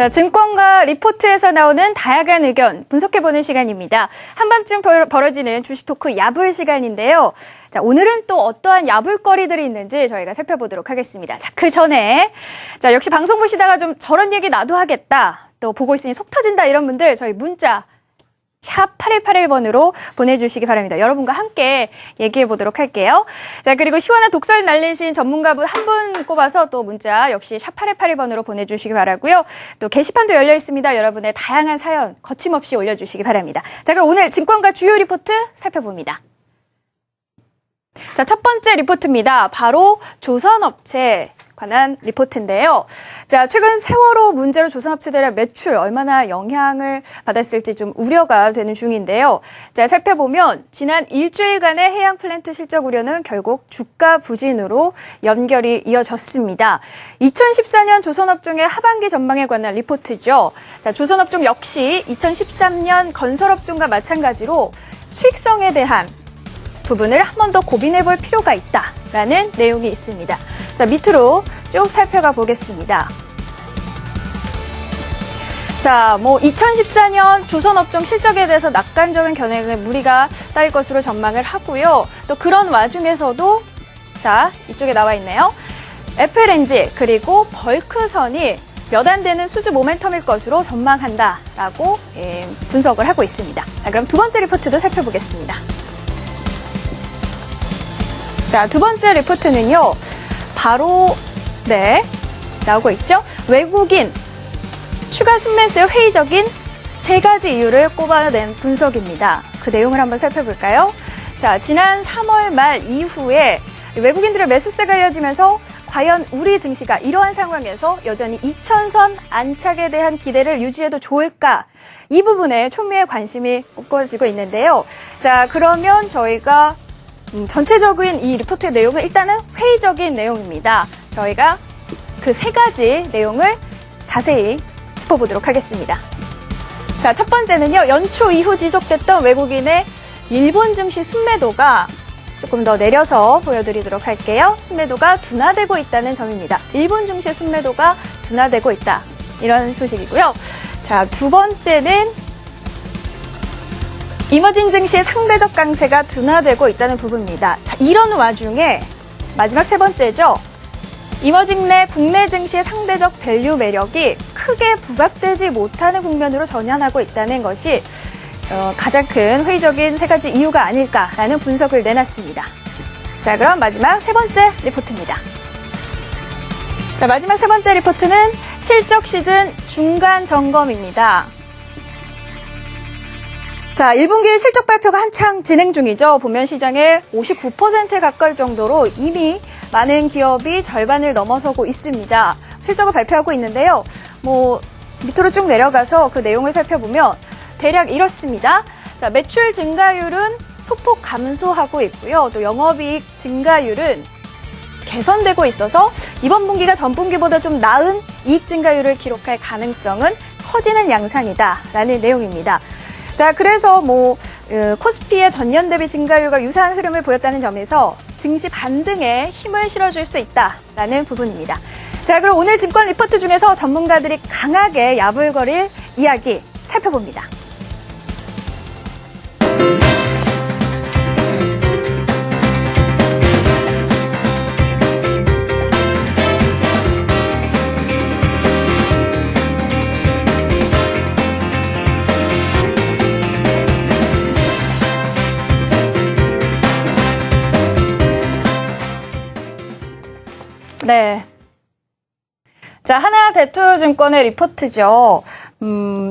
자, 증권가 리포트에서 나오는 다양한 의견 분석해보는 시간입니다. 한밤중 벌어지는 주식 토크 야불 시간인데요. 자, 오늘은 또 어떠한 야불거리들이 있는지 저희가 살펴보도록 하겠습니다. 자, 그 전에 자, 역시 방송 보시다가 좀 저런 얘기 나도 하겠다. 또 보고 있으니 속 터진다 이런 분들 저희 문자 샵 8181번으로 보내주시기 바랍니다. 여러분과 함께 얘기해보도록 할게요. 자, 그리고 시원한 독설 날리신 전문가분 한 분 꼽아서 또 문자 역시 샵 8181번으로 보내주시기 바라고요. 또 게시판도 열려 있습니다. 여러분의 다양한 사연 거침없이 올려주시기 바랍니다. 자, 그럼 오늘 증권가 주요 리포트 살펴봅니다. 자, 첫 번째 리포트입니다. 바로 조선업체 관한 리포트인데요. 자, 최근 세월호 문제로 조선업체들의 매출 얼마나 영향을 받았을지 좀 우려가 되는 중인데요. 자, 살펴보면 지난 일주일간의 해양 플랜트 실적 우려는 결국 주가 부진으로 연결이 이어졌습니다. 2014년 조선업종의 하반기 전망에 관한 리포트죠. 자, 조선업종 역시 2013년 건설업종과 마찬가지로 수익성에 대한 부분을 한 번 더 고민해 볼 필요가 있다라는 내용이 있습니다. 자, 밑으로 쭉 살펴가 보겠습니다. 자, 2014년 조선업종 실적에 대해서 낙관적인 견해에 무리가 따를 것으로 전망을 하고요. 또 그런 와중에서도 자, 이쪽에 나와 있네요. FLNG 그리고 벌크선이 몇 안 되는 수주 모멘텀일 것으로 전망한다라고 분석을 하고 있습니다. 자, 그럼 두 번째 리포트도 살펴보겠습니다. 자, 두 번째 리포트는요. 바로 나오고 있죠. 외국인 추가 순매수의 회의적인 세 가지 이유를 꼽아낸 분석입니다. 그 내용을 한번 살펴볼까요? 자, 지난 3월 말 이후에 외국인들의 매수세가 이어지면서 과연 우리 증시가 이러한 상황에서 여전히 2000선 안착에 대한 기대를 유지해도 좋을까? 이 부분에 촌미의 관심이 꼽아지고 있는데요. 자, 그러면 저희가 전체적인 이 리포트의 내용은 일단은 회의적인 내용입니다. 저희가 그 세 가지 내용을 자세히 짚어보도록 하겠습니다. 자, 첫 번째는요. 연초 이후 지속됐던 외국인의 일본 증시 순매도가 조금 더 내려서 보여드리도록 할게요. 순매도가 둔화되고 있다는 점입니다. 일본 증시 순매도가 둔화되고 있다. 이런 소식이고요. 자, 두 번째는 이머징 증시의 상대적 강세가 둔화되고 있다는 부분입니다. 자, 이런 와중에 마지막 세 번째죠. 이머징 내 국내 증시의 상대적 밸류 매력이 크게 부각되지 못하는 국면으로 전환하고 있다는 것이 가장 큰 회의적인 세 가지 이유가 아닐까라는 분석을 내놨습니다. 자, 그럼 마지막 세 번째 리포트입니다. 자, 마지막 세 번째 리포트는 실적 시즌 중간 점검입니다. 자, 1분기 실적 발표가 한창 진행 중이죠. 보면 시장의 59%에 가까울 정도로 이미 많은 기업이 절반을 넘어서고 있습니다. 실적을 발표하고 있는데요. 밑으로 쭉 내려가서 그 내용을 살펴보면 대략 이렇습니다. 자, 매출 증가율은 소폭 감소하고 있고요. 또 영업이익 증가율은 개선되고 있어서 이번 분기가 전 분기보다 좀 나은 이익 증가율을 기록할 가능성은 커지는 양상이다라는 내용입니다. 자, 그래서 코스피의 전년 대비 증가율과 유사한 흐름을 보였다는 점에서 증시 반등에 힘을 실어줄 수 있다라는 부분입니다. 자, 그럼 오늘 증권 리포트 중에서 전문가들이 강하게 야불거릴 이야기 살펴봅니다. 네. 자, 하나대투증권의 리포트죠.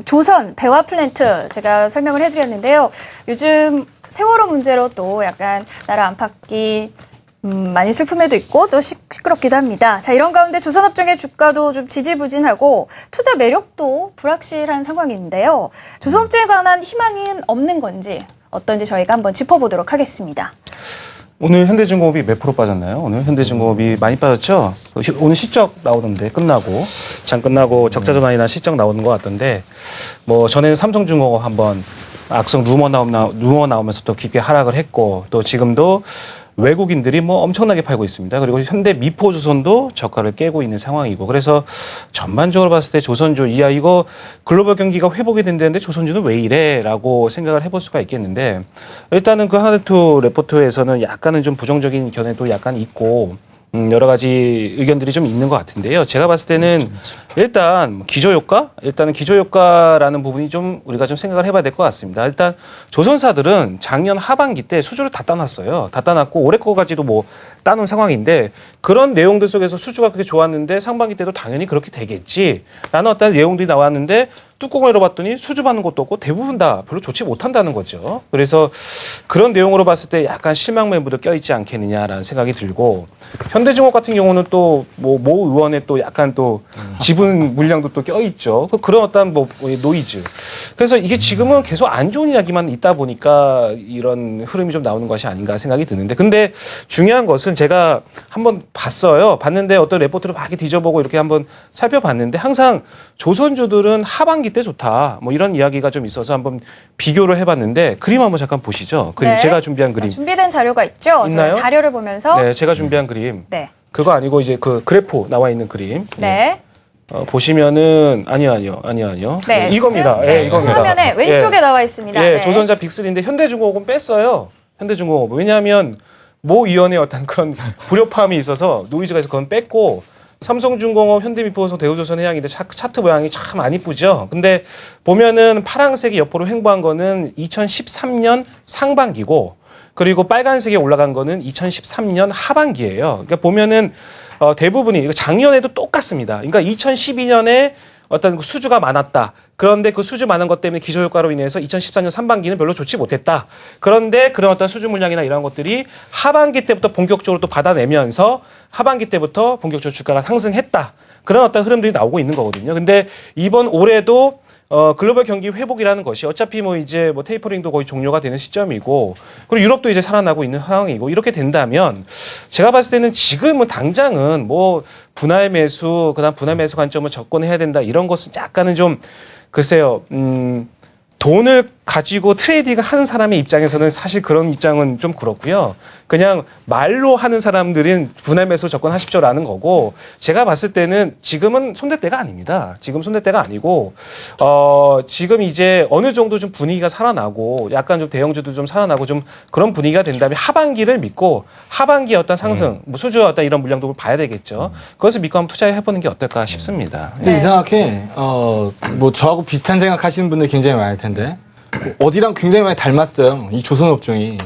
조선 배화 플랜트 제가 설명을 해드렸는데요. 요즘 세월호 문제로 또 약간 나라 안팎이 많이 슬픔에도 있고 또 시끄럽기도 합니다. 자, 이런 가운데 조선업종의 주가도 좀 지지부진하고 투자 매력도 불확실한 상황인데요. 조선업종에 관한 희망은 없는 건지 어떤지 저희가 한번 짚어보도록 하겠습니다. 오늘 현대중공업이 몇 프로 빠졌나요? 오늘 현대중공업이 많이 빠졌죠? 오늘 실적 나오던데, 장 끝나고 적자전환이나 실적 나오는 것 같던데, 전에는 삼성중공업 한번 악성 루머 나오면서 또 깊게 하락을 했고, 또 지금도 외국인들이 뭐 엄청나게 팔고 있습니다. 그리고 현대 미포조선도 저가를 깨고 있는 상황이고 그래서 전반적으로 봤을 때 조선주 이거 글로벌 경기가 회복이 된다는데 조선주는 왜 이래라고 생각을 해볼 수가 있겠는데 일단은 그 하나투 레포트에서는 약간은 좀 부정적인 견해도 약간 있고 여러 가지 의견들이 좀 있는 것 같은데요. 제가 봤을 때는 일단 기저효과? 일단은 기저효과라는 부분이 좀 우리가 좀 생각을 해봐야 될 것 같습니다. 일단 조선사들은 작년 하반기 때 수주를 다 따놨어요. 다 따놨고 올해 거까지도 뭐 따놓은 상황인데 그런 내용들 속에서 수주가 그렇게 좋았는데 상반기 때도 당연히 그렇게 되겠지라는 어떤 내용들이 나왔는데 뚜껑을 열어봤더니 수주 받는 것도 없고 대부분 다 별로 좋지 못한다는 거죠. 그래서 그런 내용으로 봤을 때 약간 실망 매물도 껴있지 않겠느냐라는 생각이 들고 현대중업 같은 경우는 또 모 의원의 또 약간 또 지분 물량도 또 껴있죠. 그런 어떤 뭐 노이즈. 그래서 이게 지금은 계속 안 좋은 이야기만 있다 보니까 이런 흐름이 좀 나오는 것이 아닌가 생각이 드는데 근데 중요한 것은 제가 한번 봤어요. 봤는데 어떤 레포트를 막 이렇게 뒤져보고 이렇게 한번 살펴봤는데 항상 조선주들은 하반기 때 좋다. 뭐 이런 이야기가 좀 있어서 한번 비교를 해봤는데 그림 한번 잠깐 보시죠. 그림 네. 제가 준비한 그림. 준비된 자료가 있죠? 있나요? 저희 자료를 보면서 네, 제가 준비한 그림. 네. 그거 아니고 이제 그 그래프 나와 있는 그림. 네. 보시면은 아니요. 네. 이겁니다. 지금, 예, 이겁니다. 화면에 왼쪽에 예. 나와 있습니다. 예, 네. 조선자 빅3인데 현대중공업은 뺐어요. 현대중공업. 왜냐하면 모 위원의 어떤 그런 불협화음이 있어서 노이즈가 있어서 그건 뺐고 삼성중공업, 현대미포소, 대우조선해양인데 차트 모양이 참 안 이쁘죠. 근데 보면은 파란색이 옆으로 횡보한 거는 2013년 상반기고 그리고 빨간색이 올라간 거는 2013년 하반기예요. 그러니까 보면은 대부분이 작년에도 똑같습니다. 그러니까 2012년에 어떤 그 수주가 많았다. 그런데 그 수주 많은 것 때문에 기저효과로 인해서 2014년 상반기는 별로 좋지 못했다. 그런데 그런 어떤 수주 물량이나 이런 것들이 하반기 때부터 본격적으로 또 받아내면서 하반기 때부터 본격적으로 주가가 상승했다. 그런 어떤 흐름들이 나오고 있는 거거든요. 근데 이번 올해도 글로벌 경기 회복이라는 것이 어차피 뭐 이제 뭐 테이퍼링도 거의 종료가 되는 시점이고 그리고 유럽도 이제 살아나고 있는 상황이고 이렇게 된다면 제가 봤을 때는 지금은 당장은 뭐 분할 매수 그다음 분할 매수 관점을 접근해야 된다 이런 것은 약간은 좀 글쎄요 돈을 가지고 트레이딩을 하는 사람의 입장에서는 사실 그런 입장은 좀 그렇고요. 그냥 말로 하는 사람들은 분할 매수 접근하십시오라는 거고 제가 봤을 때는 지금은 손댈 때가 아닙니다. 지금 손댈 때가 아니고 지금 이제 어느 정도 좀 분위기가 살아나고 약간 좀 대형주도 좀 살아나고 좀 그런 분위기가 된다면 하반기를 믿고 하반기의 어떤 상승, 뭐 수주의 어떤 이런 물량도 봐야 되겠죠. 그것을 믿고 한번 투자해보는 게 어떨까 싶습니다. 근데 네. 이상하게 뭐 저하고 비슷한 생각하시는 분들 굉장히 많을 텐데 어디랑 굉장히 많이 닮았어요. 이 조선업종이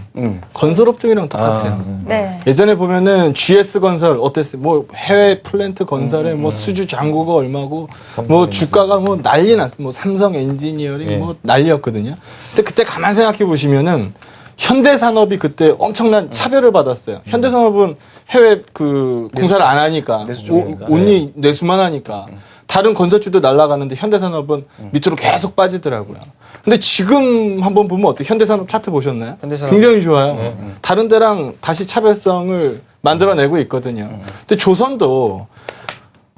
건설업종이랑 똑같아요. 네. 예전에 보면은 GS 건설 어땠어요? 뭐 해외 플랜트 건설에 뭐 수주 잔고가 얼마고 뭐 주가가 뭐 난리 났어. 뭐 삼성 엔지니어링 뭐 난리였거든요. 근데 그때 가만 생각해 보시면은 현대산업이 그때 엄청난 차별을 받았어요. 현대산업은 해외 그 공사를 안 하니까 내수 쪽이니까. 온리 내수만 하니까 다른 건설주도 날아가는데 현대산업은 밑으로 계속 빠지더라고요. 근데 지금 한번 보면 어때요? 현대산업 차트 보셨나요? 현대산업. 굉장히 좋아요. 다른 데랑 다시 차별성을 만들어내고 있거든요. 근데 조선도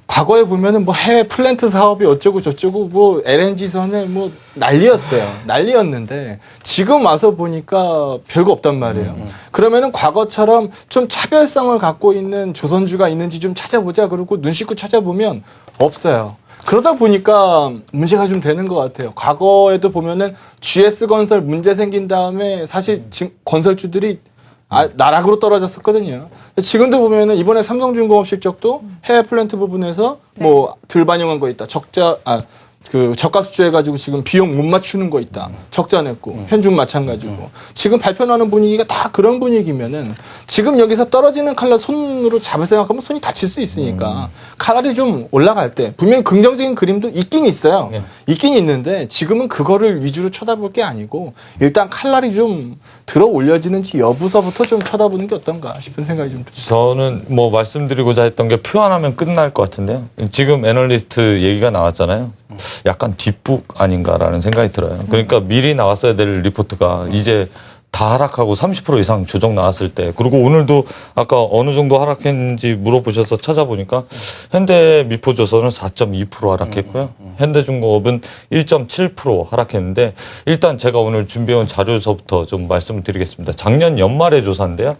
과거에 보면은 뭐 해외 플랜트 사업이 어쩌고 저쩌고 뭐 LNG 선에 뭐 난리였어요. 난리였는데 지금 와서 보니까 별거 없단 말이에요. 그러면은 과거처럼 좀 차별성을 갖고 있는 조선주가 있는지 좀 찾아보자. 그러고 눈 씻고 찾아보면 없어요. 그러다 보니까 문제가 좀 되는 것 같아요. 과거에도 보면은 GS건설 문제 생긴 다음에 사실 지금 건설주들이 나락으로 떨어졌었거든요. 지금도 보면은 이번에 삼성중공업 실적도 해외 플랜트 부분에서 뭐 덜 반영한 거 있다. 저가 수주해가지고 지금 비용 못 맞추는 거 있다. 적자 냈고 현중 마찬가지고 지금 발표 나는 분위기가 다 그런 분위기면은 지금 여기서 떨어지는 칼날 손으로 잡을 생각하면 손이 다칠 수 있으니까 칼날이 좀 올라갈 때 분명히 긍정적인 그림도 있긴 있어요. 있긴 있는데 지금은 그거를 위주로 쳐다볼 게 아니고 일단 칼날이 좀 들어 올려지는지 여부서부터 좀 쳐다보는 게 어떤가 싶은 생각이 좀 듭니다. 저는 뭐 말씀드리고자 했던 게 표현하면 끝날 것 같은데요. 지금 애널리스트 얘기가 나왔잖아요. 약간 뒷북 아닌가라는 생각이 들어요. 그러니까 미리 나왔어야 될 리포트가 이제 다 하락하고 30% 이상 조정 나왔을 때, 그리고 오늘도 아까 어느 정도 하락했는지 물어보셔서 찾아보니까 현대미포조선은 4.2% 하락했고요. 현대중공업은 1.7% 하락했는데, 일단 제가 오늘 준비해온 자료서부터 좀 말씀을 드리겠습니다. 작년 연말의 조사인데요.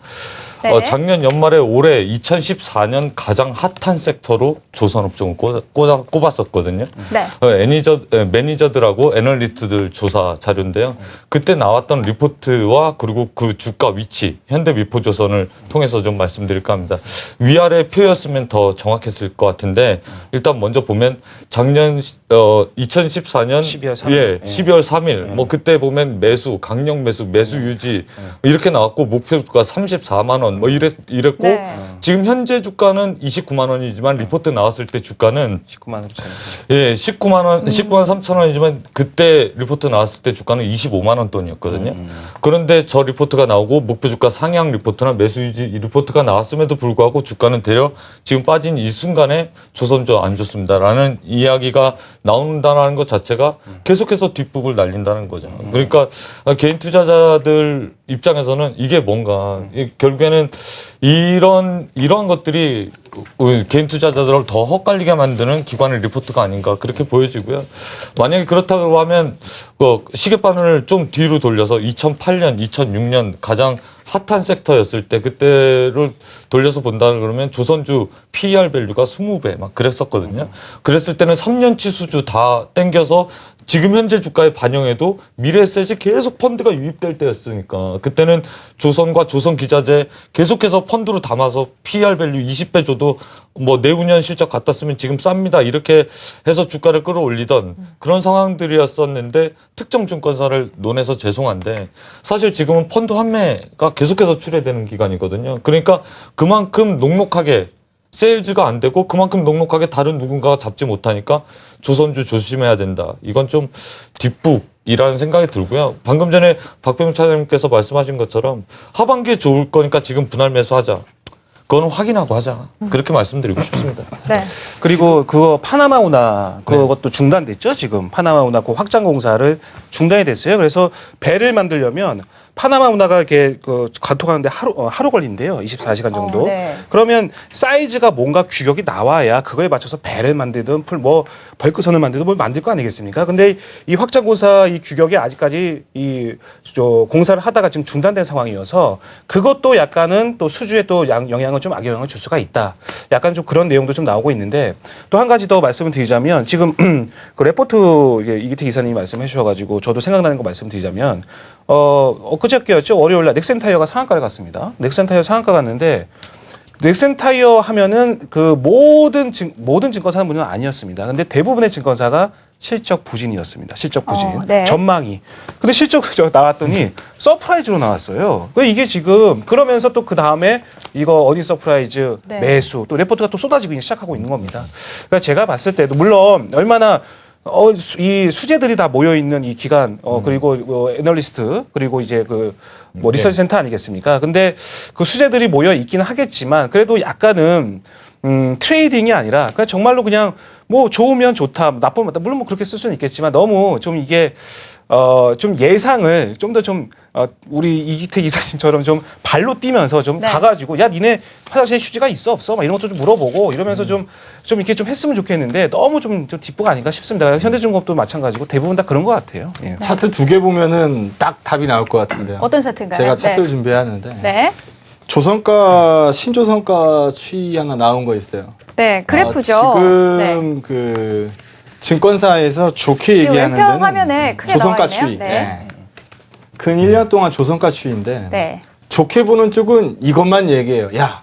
네. 작년 연말에 올해 2014년 가장 핫한 섹터로 조선업종을 꼽았었거든요. 네. 매니저들하고 애널리스트들 조사 자료인데요. 그때 나왔던 리포트와 그리고 그 주가 위치, 현대미포조선을 통해서 좀 말씀드릴까 합니다. 위아래 표였으면 더 정확했을 것 같은데 일단 먼저 보면 작년 2014년 12월 3일. 예, 12월 3일 뭐 그때 보면 매수, 강력 매수, 매수 유지 이렇게 나왔고 목표 주가 34만 원 뭐 이랬고 네. 지금 현재 주가는 29만 원이지만 리포트 나왔을 때 주가는 19만 3천 원. 예, 19만 3천 원이지만 그때 리포트 나왔을 때 주가는 25만 원 돈이었거든요. 그런데 저 리포트가 나오고 목표 주가 상향 리포트나 매수 유지 리포트가 나왔음에도 불구하고 주가는 되려 지금 빠진 이 순간에 조선주 안 좋습니다라는 이야기가 나온다는 것 자체가 계속해서 뒷북을 날린다는 거죠. 그러니까 개인 투자자들 입장에서는 이게 뭔가 결국에는 이런 것들이 개인 투자자들을 더 헛갈리게 만드는 기관의 리포트가 아닌가 그렇게 보여지고요. 만약에 그렇다고 하면 시계바늘을 좀 뒤로 돌려서 2008년, 2006년 가장 핫한 섹터였을 때 그때를 돌려서 본다 그러면 조선주 PER 밸류가 20배 막 그랬었거든요. 그랬을 때는 3년치 수주 다 땡겨서 지금 현재 주가에 반영해도 미래에셋이 계속 펀드가 유입될 때였으니까 그때는 조선과 조선기자재 계속해서 펀드로 담아서 PER 밸류 20배 줘도 뭐 내후년 실적 갖다 쓰면 지금 쌉니다 이렇게 해서 주가를 끌어올리던 그런 상황들이었었는데 특정 증권사를 논해서 죄송한데 사실 지금은 펀드 환매가 계속해서 출회되는 기간이거든요. 그러니까 그만큼 녹록하게 세일즈가 안 되고 그만큼 녹록하게 다른 누군가가 잡지 못하니까 조선주 조심해야 된다. 이건 좀 뒷북이라는 생각이 들고요. 방금 전에 박병 차장님께서 말씀하신 것처럼 하반기에 좋을 거니까 지금 분할 매수하자. 그건 확인하고 하자. 그렇게 말씀드리고 싶습니다. 네. 그리고 그거 파나마 운하 그것도 중단됐죠. 지금 파나마 운하 그 확장 공사를 중단이 됐어요. 그래서 배를 만들려면 파나마 운하가 이렇게 관통하는데 하루 걸린대요. 24시간 정도. 네. 그러면 사이즈가 뭔가 규격이 나와야 그거에 맞춰서 배를 만들든 벌크선을 만들든 뭘 만들 거 아니겠습니까? 근데 이 확장 공사 이 규격이 아직까지 공사를 하다가 지금 중단된 상황이어서 그것도 약간은 또 수주에 또 영향을 좀 악영향을 줄 수가 있다. 약간 좀 그런 내용도 좀 나오고 있는데 또 한 가지 더 말씀을 드리자면 지금 그 레포트 이기태 이사님이 말씀해 주셔가지고 저도 생각나는 거 말씀드리자면 엊그저께였죠. 월요일날 넥센타이어가 상한가를 갔습니다. 넥센타이어 상한가 갔는데 넥센타이어 하면은 그 모든 증권사는 물론 아니었습니다. 근데 대부분의 증권사가 실적 부진이었습니다. 실적 부진. 네. 전망이. 근데 실적 나왔더니 서프라이즈로 나왔어요. 이게 지금 그러면서 또 그 다음에 이거 어디 서프라이즈 네. 매수 또 레포트가 또 쏟아지기 시작하고 있는 겁니다. 그러니까 제가 봤을 때도 물론 얼마나 이 수재들이 다 모여 있는 이 기관 그리고 애널리스트 그리고 이제 리서치 센터 아니겠습니까? 근데 그 수재들이 모여 있기는 하겠지만 그래도 약간은 트레이딩이 아니라 그냥 정말로 그냥 뭐 좋으면 좋다, 나쁘면 맞다. 물론 뭐 그렇게 쓸 수는 있겠지만 너무 좀 이게 좀 예상을 좀 더 우리 이기태 이사님처럼 좀 발로 뛰면서 좀 네. 가가지고 야 니네 화장실에 휴지가 있어 없어? 막 이런 것도 좀 물어보고 이러면서 좀 이렇게 좀 했으면 좋겠는데 너무 좀 뒷부가 아닌가 싶습니다. 현대중공업도 마찬가지고 대부분 다 그런 것 같아요. 예. 차트 2개 보면은 딱 답이 나올 것 같은데요. 어떤 차트인가요? 제가 차트를 네. 준비하는데 네. 조선가 신조선가 추이 하나 나온 거 있어요. 네, 그래프죠. 지금 네. 그 증권사에서 좋게 지금 얘기하는 왼편 데는 화면에 크게 조선가 나와 있네요. 추이. 네. 예. 근 1년 동안 조선가 추이인데 네. 좋게 보는 쪽은 이것만 얘기해요. 야,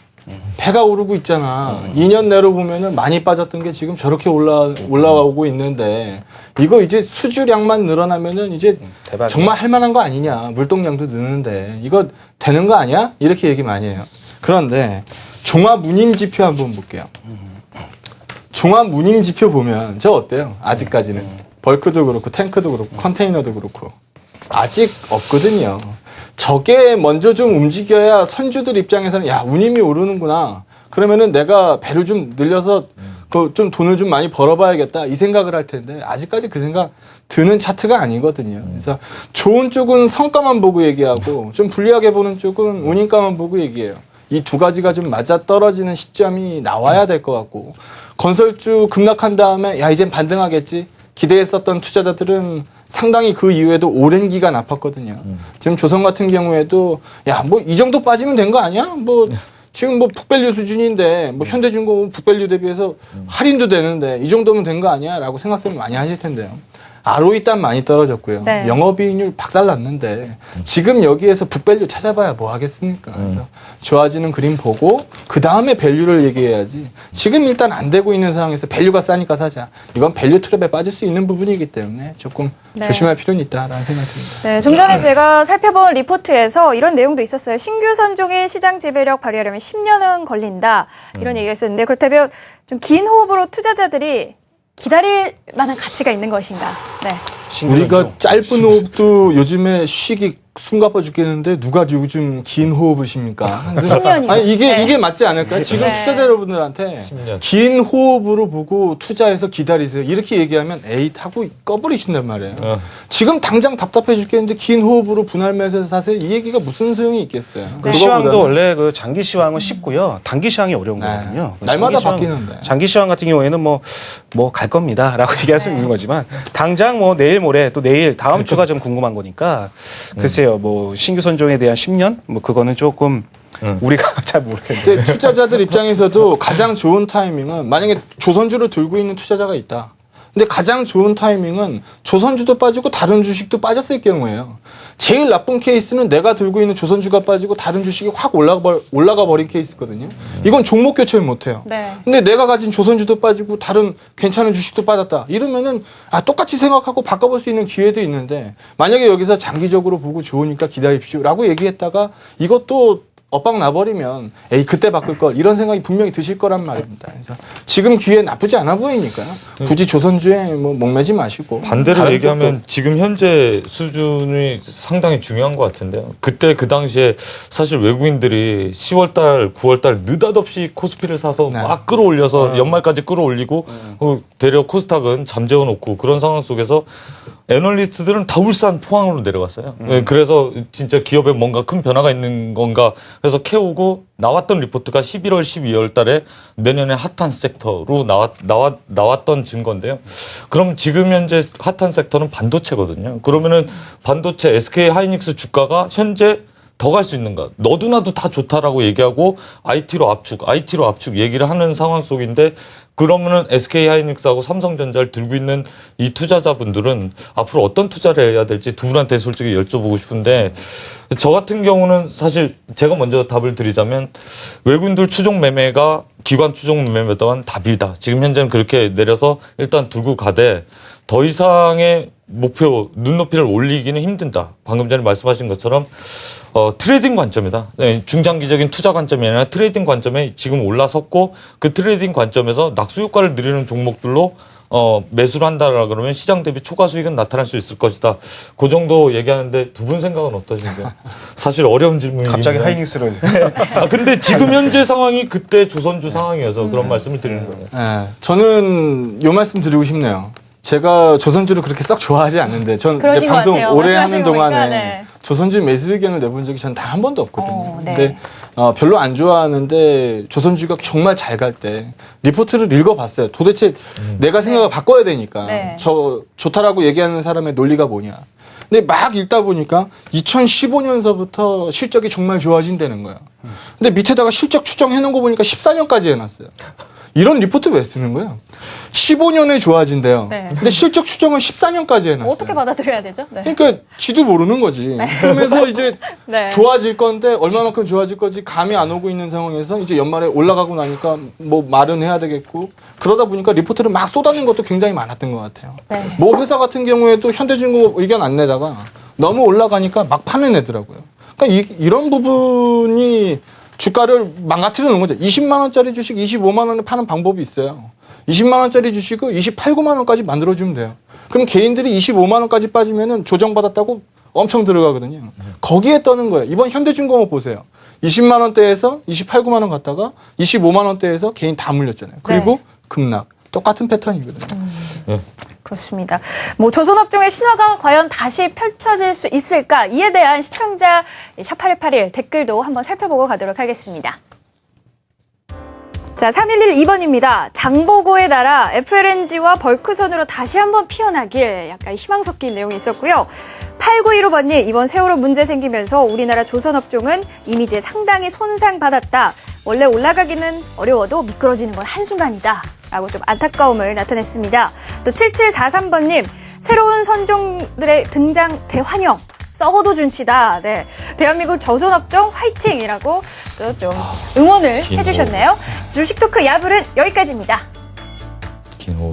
배가 오르고 있잖아. 2년 내로 보면은 많이 빠졌던 게 지금 저렇게 올라오고 있는데 이거 이제 수주량만 늘어나면은 이제 대박이야. 정말 할 만한 거 아니냐. 물동량도 느는데 이거 되는 거 아니야? 이렇게 얘기 많이 해요. 그런데 종합 운임 지표 한번 볼게요. 종합 운임 지표 보면 저 어때요? 아직까지는 벌크도 그렇고 탱크도 그렇고 컨테이너도 그렇고 아직 없거든요. 저게 먼저 좀 움직여야 선주들 입장에서는 야 운임이 오르는구나. 그러면은 내가 배를 좀 늘려서 좀 돈을 좀 많이 벌어봐야겠다 이 생각을 할 텐데 아직까지 그 생각 드는 차트가 아니거든요. 그래서 좋은 쪽은 성과만 보고 얘기하고 좀 불리하게 보는 쪽은 운임가만 보고 얘기해요. 이 두 가지가 좀 맞아 떨어지는 시점이 나와야 될 것 같고 건설주 급락한 다음에 야 이젠 반등하겠지 기대했었던 투자자들은 상당히 그 이후에도 오랜 기간 아팠거든요. 지금 조선 같은 경우에도 야, 뭐 이 정도 빠지면 된 거 아니야? 뭐 지금 뭐 북밸류 수준인데 뭐 현대중공업 북밸류 대비해서 할인도 되는데 이 정도면 된 거 아니야? 라고 생각들을 많이 하실 텐데요. ROE 땀 많이 떨어졌고요. 네. 영업이익률 박살났는데 지금 여기에서 북밸류 찾아봐야 뭐 하겠습니까? 그래서 좋아지는 그림 보고 그 다음에 밸류를 얘기해야지. 지금 일단 안 되고 있는 상황에서 밸류가 싸니까 사자. 이건 밸류 트랩에 빠질 수 있는 부분이기 때문에 조금 네. 조심할 필요는 있다라는 생각이 듭니다. 네, 좀 전에 제가 살펴본 리포트에서 이런 내용도 있었어요. 신규 선종의 시장 지배력 발휘하려면 10년은 걸린다. 이런 얘기가 있었는데 그렇다면 좀 긴 호흡으로 투자자들이 기다릴 만한 가치가 있는 것인가? 네. 우리가 짧은 호흡도 요즘에 쉬기 숨가빠 죽겠는데 누가 요즘 긴 호흡을 쉽니까? 10년이요. 아니 네. 이게 맞지 않을까요? 지금 네. 투자자 여러분들한테 10년. 긴 호흡으로 보고 투자해서 기다리세요. 이렇게 얘기하면 에이 하고 꺼버리신단 말이에요. 지금 당장 답답해 죽겠는데 긴 호흡으로 분할 매수해서 사세요. 이 얘기가 무슨 소용이 있겠어요? 그 시황도 원래 그 장기 시황은 쉽고요. 단기 시황이 어려운 네. 거거든요. 날마다 장기 시황, 바뀌는데. 장기 시황 같은 경우에는 뭐 갈 겁니다라고 얘기할 수 있는 거지만 당장 뭐 내일 모레 또 내일 다음 주가 좀 궁금한 거니까 글쎄요. 뭐 신규 선종에 대한 10년 뭐 그거는 조금 우리가 잘 모르겠는데. 근데 투자자들 입장에서도 가장 좋은 타이밍은 만약에 조선주를 들고 있는 투자자가 있다. 근데 가장 좋은 타이밍은 조선주도 빠지고 다른 주식도 빠졌을 경우예요. 제일 나쁜 케이스는 내가 들고 있는 조선주가 빠지고 다른 주식이 확 올라가 버린 케이스거든요. 이건 종목 교체를 못 해요. 네. 근데 내가 가진 조선주도 빠지고 다른 괜찮은 주식도 빠졌다. 이러면은 똑같이 생각하고 바꿔볼 수 있는 기회도 있는데 만약에 여기서 장기적으로 보고 좋으니까 기다리십시오라고 얘기했다가 이것도 엇박 나버리면 에이 그때 바꿀 걸 이런 생각이 분명히 드실 거란 말입니다. 그래서 지금 기회 나쁘지 않아 보이니까요. 굳이 조선주에 뭐 목매지 마시고 반대로 다른 얘기하면 쪽도 지금 현재 수준이 상당히 중요한 것 같은데요. 그때 그 당시에 사실 외국인들이 10월달, 9월달 느닷없이 코스피를 사서 네. 막 끌어올려서 연말까지 끌어올리고 대려 코스닥은 잠재워 놓고 그런 상황 속에서 애널리스트들은 다 울산 포항으로 내려갔어요. 그래서 진짜 기업에 뭔가 큰 변화가 있는 건가 그래서 캐오고 나왔던 리포트가 11월, 12월 달에 내년에 핫한 섹터로 나왔던 증거인데요. 그럼 지금 현재 핫한 섹터는 반도체거든요. 그러면은 반도체 SK 하이닉스 주가가 현재 더 갈 수 있는가? 너도나도 다 좋다라고 얘기하고 IT로 압축 얘기를 하는 상황 속인데 그러면은 SK 하이닉스하고 삼성전자를 들고 있는 이 투자자분들은 앞으로 어떤 투자를 해야 될지 두 분한테 솔직히 여쭤보고 싶은데 저 같은 경우는 사실 제가 먼저 답을 드리자면 외국인들 추종 매매가 기관 추종 매매보다는 답이다. 지금 현재는 그렇게 내려서 일단 들고 가되 더 이상의 목표 눈높이를 올리기는 힘든다. 방금 전에 말씀하신 것처럼 트레이딩 관점이다. 네, 중장기적인 투자 관점이 아니라 트레이딩 관점에 지금 올라섰고 그 트레이딩 관점에서 낙수 효과를 누리는 종목들로 매수를 한다라 그러면 시장 대비 초과 수익은 나타날 수 있을 것이다. 그 정도 얘기하는데 두 분 생각은 어떠신가요? 사실 어려운 질문이에요. 갑자기 하이닉스로 근데 지금 현재 상황이 그때 조선주 상황이어서 그런 말씀을 드리는 거예요. 네, 저는 요 말씀 드리고 싶네요. 제가 조선주를 그렇게 썩 좋아하지 않는데 전 이제 그러신 것 방송 같아요. 오래 말씀하신 하는 거 보니까, 동안에 네. 조선주 매수 의견을 내본 적이 전 단 한 번도 없거든요. 네. 근데 별로 안 좋아하는데 조선주가 정말 잘 갈 때 리포트를 읽어봤어요. 도대체 내가 생각을 바꿔야 되니까 네. 저 좋다라고 얘기하는 사람의 논리가 뭐냐. 근데 막 읽다 보니까 2015년서부터 실적이 정말 좋아진다는 거예요. 근데 밑에다가 실적 추정해놓은 거 보니까 14년까지 해놨어요. 이런 리포트 왜 쓰는 거예요? 15년에 좋아진대요. 네. 근데 실적 추정은 14년까지 해놨어요. 어떻게 받아들여야 되죠? 네. 그러니까 지도 모르는 거지. 그러면서 이제 네. 좋아질 건데 얼마만큼 좋아질 건지 감이 안 오고 있는 상황에서 이제 연말에 올라가고 나니까 뭐 말은 해야 되겠고 그러다 보니까 리포트를 막 쏟아낸 것도 굉장히 많았던 것 같아요. 네. 뭐 회사 같은 경우에도 현대중공업 의견 안 내다가 너무 올라가니까 막 파내내더라고요. 그러니까 이런 부분이 주가를 망가뜨려 놓은 거죠. 20만 원짜리 주식 25만 원에 파는 방법이 있어요. 20만 원짜리 주식을 28, 9만 원까지 만들어주면 돼요. 그럼 개인들이 25만 원까지 빠지면은 조정받았다고 엄청 들어가거든요. 거기에 떠는 거예요. 이번 현대중공업 보세요. 20만 원대에서 28, 9만 원 갔다가 25만 원대에서 개인 다 물렸잖아요. 그리고 급락. 똑같은 패턴이거든요. 그렇습니다. 뭐 조선업종의 신화가 과연 다시 펼쳐질 수 있을까? 이에 대한 시청자 #8181 댓글도 한번 살펴보고 가도록 하겠습니다. 자, 3112번입니다. 장보고의 나라 FLNG와 벌크선으로 다시 한번 피어나길 약간 희망 섞인 내용이 있었고요. 8915번님, 이번 세월호 문제 생기면서 우리나라 조선업종은 이미지에 상당히 손상받았다. 원래 올라가기는 어려워도 미끄러지는 건 한순간이다. 라고 좀 안타까움을 나타냈습니다. 또 7743번님, 새로운 선종들의 등장 대환영. 썩어도 준치다. 네. 대한민국 조선업종 화이팅이라고 또 좀 응원을 긴 해주셨네요. 주식 토크 야불은 여기까지입니다. 긴 호흡.